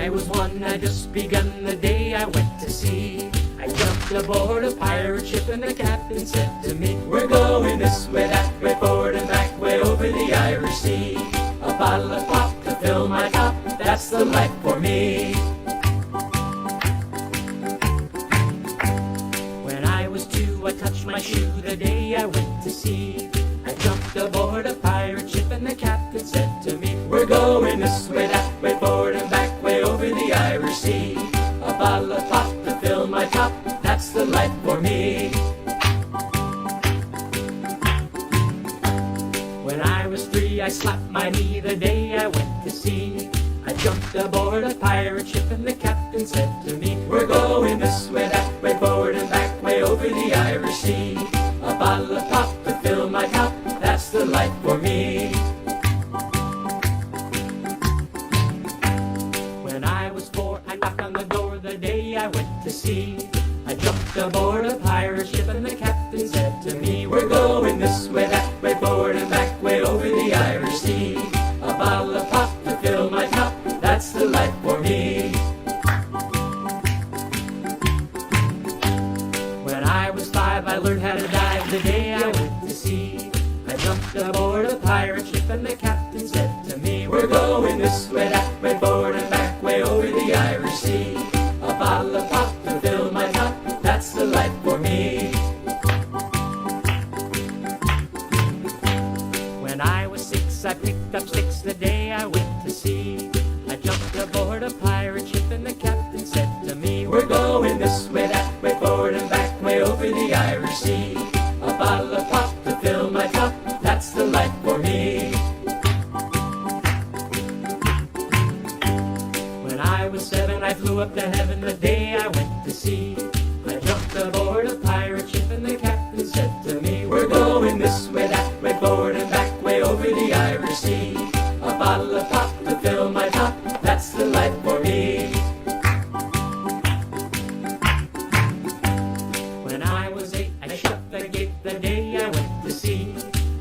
I was one, I just begun the day I went to sea. I jumped aboard a pirate ship and the captain said to me, we're going this way, that way, forward and back, way over the Irish Sea. A bottle of pop to fill my cup, that's the life for me. When I was 2, I touched my shoe the day I went to sea. I jumped aboard a pirate ship and the captain said to me, we're going this way, that way, forward and back, way over the Irish Sea. A bottle of pop to fill my cup, that's the life for me. When I was 3, I slapped my knee the day I went to sea. I jumped aboard a pirate ship and the captain said to me, we're going this way, that way, forward and back, way over the Irish Sea. A bottle of pop to fill my cup, that's the life for me. When I was 4, I knocked on the door the day I went to sea. I jumped aboard a pirate ship and the captain said to me, we're going this way, that way, forward and back, way over the Irish Sea. A bottle of pop to fill my cup, that's the life for me. When I was 5, I learned how to dive the day I went to sea. I jumped aboard a pirate ship and the captain said to me, we're going this way, that way, forward and back, way over the Irish Sea. A bottle of pop to fill my cup, that's the life for me. When I was 6, I picked up sticks the day I went to sea. I jumped aboard a pirate ship and the captain said to me, we're going this way, that way, forward and back, way over the Irish Sea. A bottle of pop to fill my cup, that's the life for me. When I was 7, I flew up to heaven the day I went to sea. I jumped aboard a pirate ship and the captain said to me, we're going this way, that way, forward and back, way over the Irish Sea. A bottle of pop to fill my cup, that's the life for me. When I was 8, I shut the gate the day I went to sea.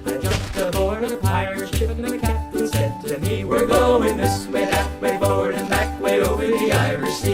I jumped aboard a pirate ship and the captain said to me, we're going this way, that way, forward and back, way over the Irish Sea.